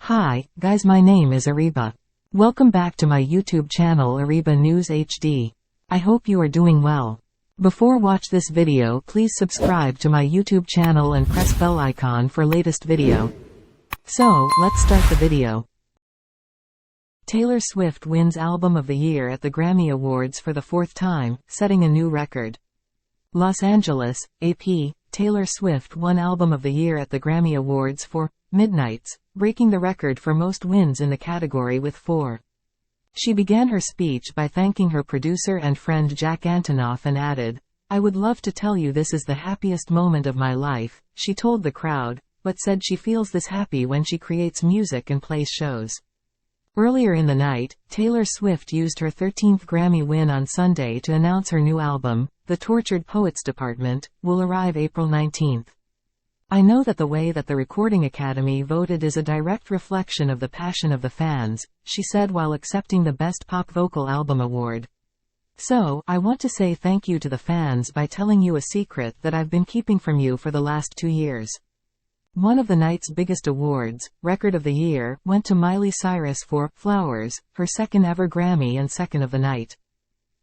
Hi, guys, my name is Ariba. Welcome back to my YouTube channel Ariba News HD. I hope you are doing well. Before watch this video, please subscribe to my YouTube channel and press bell icon for latest video. So, let's start the video. Taylor Swift wins Album of the Year at the Grammy Awards for the fourth time, setting a new record. Los Angeles, AP, Taylor Swift won Album of the Year at the Grammy Awards for Midnights, breaking the record for most wins in the category with 4. She began her speech by thanking her producer and friend Jack Antonoff and added, "I would love to tell you this is the happiest moment of my life," she told the crowd, but said she feels this happy when she creates music and plays shows. Earlier in the night, Taylor Swift used her 13th Grammy win on Sunday to announce her new album, The Tortured Poets Department, will arrive April 19th. "I know that the way that the Recording Academy voted is a direct reflection of the passion of the fans," she said while accepting the Best Pop Vocal Album award. "So, I want to say thank you to the fans by telling you a secret that I've been keeping from you for the last 2 years." One of the night's biggest awards, Record of the Year, went to Miley Cyrus for Flowers, her second ever Grammy and second of the night.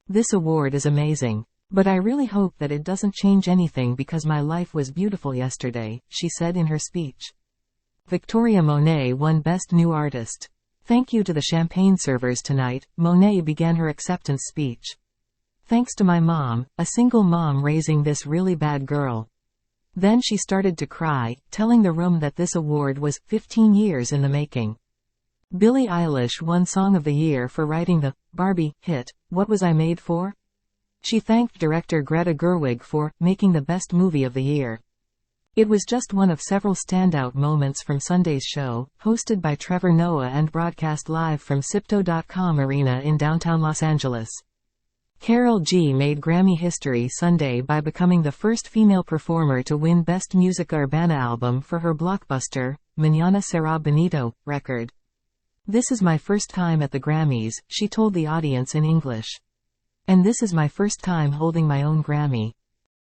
"This award is amazing. But I really hope that it doesn't change anything because my life was beautiful yesterday," she said in her speech. Victoria Monet won Best New Artist. "Thank you to the champagne servers tonight," Monet began her acceptance speech. "Thanks to my mom, a single mom raising this really bad girl." Then she started to cry, telling the room that this award was 15 years in the making. Billie Eilish won Song of the Year for writing the Barbie hit, What Was I Made For? She thanked director Greta Gerwig for making the best movie of the year. It was just one of several standout moments from Sunday's show, hosted by Trevor Noah and broadcast live from Crypto.com Arena in downtown Los Angeles. Karol G made Grammy history Sunday by becoming the first female performer to win Best Música Urbana Album for her blockbuster, Mañana Será Bonito, record. "This is my first time at the Grammys," she told the audience in English. "And this is my first time holding my own Grammy."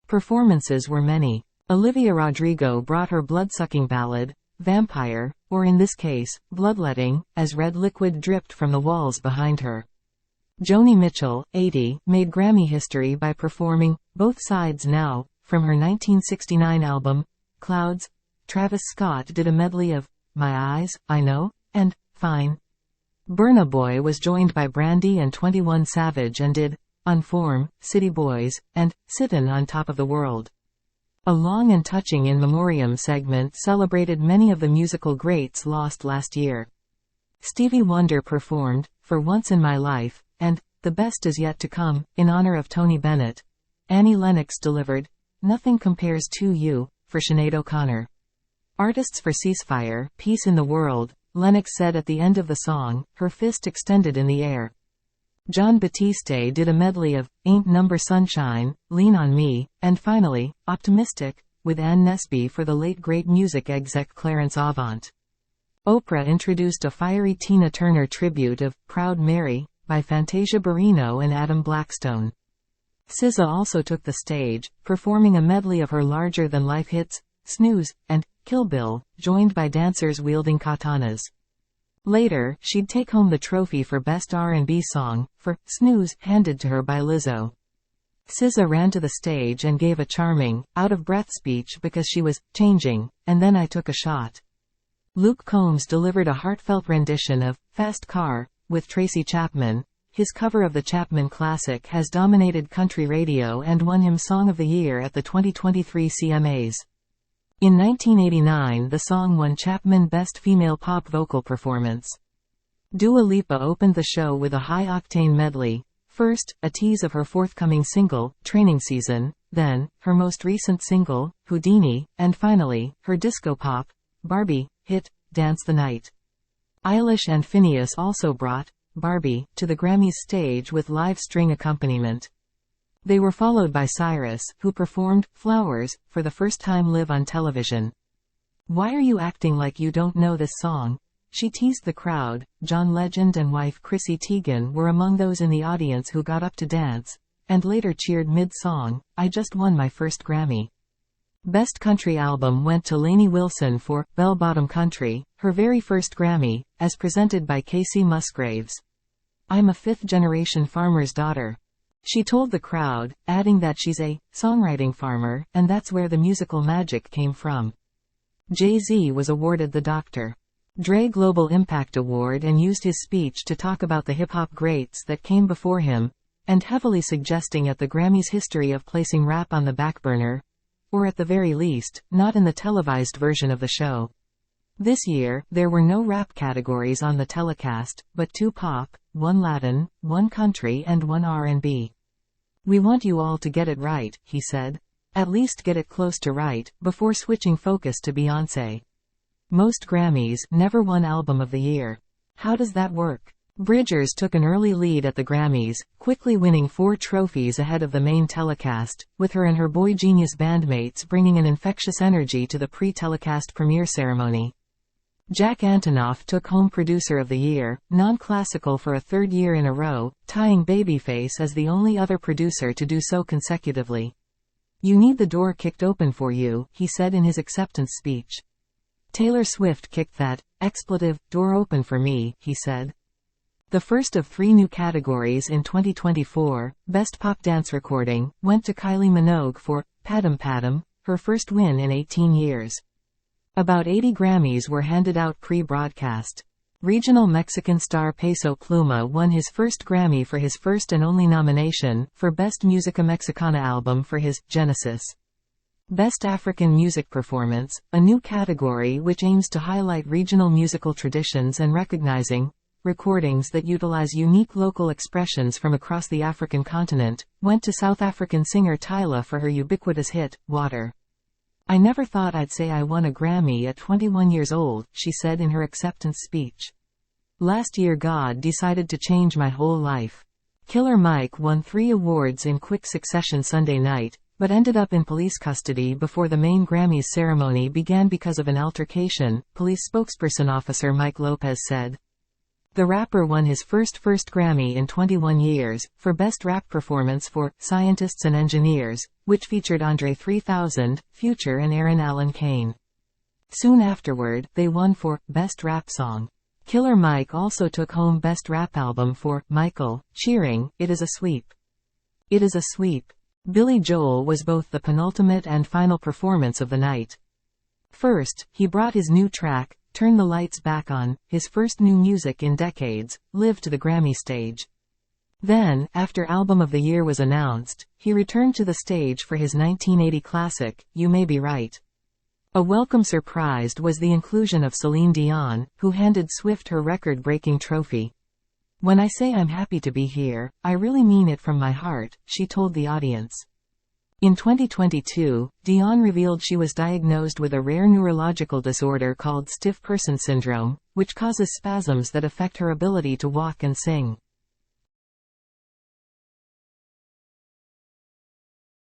Performances were many. Olivia Rodrigo brought her blood-sucking ballad, Vampire, or in this case, Bloodletting, as red liquid dripped from the walls behind her. Joni Mitchell, 80, made Grammy history by performing Both Sides Now, from her 1969 album, Clouds. Travis Scott did a medley of My Eyes, I Know, and Fine. Burna Boy was joined by Brandy and 21 Savage and did On Form, City Boys, and Sittin' on Top of the World. A long and touching in memoriam segment celebrated many of the musical greats lost last year. Stevie Wonder performed For Once in My Life, and The Best Is Yet to Come, in honor of Tony Bennett. Annie Lennox delivered Nothing Compares to You, for Sinead O'Connor. Artists for Ceasefire, Peace in the World, Lennox said at the end of the song, her fist extended in the air. Jon Batiste did a medley of Ain't Number Sunshine, Lean on Me, and finally, Optimistic, with Ann Nesby for the late great music exec Clarence Avant. Oprah introduced a fiery Tina Turner tribute of Proud Mary, by Fantasia Barrino and Adam Blackstone. SZA also took the stage, performing a medley of her larger-than-life hits, Snooze, and Kill Bill, joined by dancers wielding katanas. Later, she'd take home the trophy for Best R&B Song, for Snooze, handed to her by Lizzo. SZA ran to the stage and gave a charming, out-of-breath speech because she was changing, and then I took a shot. Luke Combs delivered a heartfelt rendition of Fast Car, with Tracy Chapman. His cover of the Chapman classic has dominated country radio and won him Song of the Year at the 2023 CMAs. In 1989, the song won Chapman Best Female Pop Vocal Performance. Dua Lipa opened the show with a high-octane medley. First, a tease of her forthcoming single, Training Season, then, her most recent single, Houdini, and finally, her disco-pop, Barbie, hit, Dance the Night. Eilish and Phineas also brought Barbie to the Grammys stage with live string accompaniment. They were followed by Cyrus, who performed Flowers for the first time live on television. "Why are you acting like you don't know this song?" she teased the crowd. John Legend and wife Chrissy Teigen were among those in the audience who got up to dance, and later cheered mid-song, "I just won my first Grammy." Best Country Album went to Lainey Wilson for Bell Bottom Country, her very first Grammy, as presented by Casey Musgraves. "I'm a fifth-generation farmer's daughter," she told the crowd, adding that she's a songwriting farmer, and that's where the musical magic came from. Jay-Z was awarded the Dr. Dre Global Impact Award and used his speech to talk about the hip-hop greats that came before him, and heavily suggesting at the Grammys' history of placing rap on the back burner, or at the very least, not in the televised version of the show. This year, there were no rap categories on the telecast, but 2 pop, 1 Latin, 1 country and 1 R&B. "We want you all to get it right," he said. "At least get it close to right," before switching focus to Beyoncé. Most Grammys never won Album of the Year. How does that work? Bridgers took an early lead at the Grammys, quickly winning 4 trophies ahead of the main telecast, with her and her Boy Genius bandmates bringing an infectious energy to the pre-telecast premiere ceremony. Jack Antonoff took home Producer of the Year, non-classical for a 3rd year in a row, tying Babyface as the only other producer to do so consecutively. "You need the door kicked open for you," he said in his acceptance speech. "Taylor Swift kicked that door open for me," he said. The first of 3 new categories in 2024, Best Pop Dance Recording, went to Kylie Minogue for Padam Padam, her first win in 18 years. About 80 Grammys were handed out pre-broadcast. Regional Mexican star Peso Pluma won his first Grammy for his first and only nomination, for Best Música Mexicana Album for his Genesis. Best African Music Performance, a new category which aims to highlight regional musical traditions and recognizing recordings that utilize unique local expressions from across the African continent, went to South African singer Tyla for her ubiquitous hit, Water. "I never thought I'd say I won a Grammy at 21 years old," she said in her acceptance speech. "Last year God decided to change my whole life." Killer Mike won 3 awards in quick succession Sunday night, but ended up in police custody before the main Grammys ceremony began because of an altercation, police spokesperson Officer Mike Lopez said. The rapper won his first Grammy in 21 years, for Best Rap Performance for Scientists and Engineers, which featured Andre 3000, Future and Aaron Allen Kane. Soon afterward, they won for Best Rap Song. Killer Mike also took home Best Rap Album for Michael, cheering, "It is a sweep. It is a sweep." Billy Joel was both the penultimate and final performance of the night. First, he brought his new track, Turn the Lights Back On, his first new music in decades, live to the Grammy stage. Then, after Album of the Year was announced, he returned to the stage for his 1980 classic, You May Be Right. A welcome surprise was the inclusion of Celine Dion, who handed Swift her record-breaking trophy. "When I say I'm happy to be here, I really mean it from my heart," she told the audience. In 2022, Dion revealed she was diagnosed with a rare neurological disorder called stiff person syndrome, which causes spasms that affect her ability to walk and sing.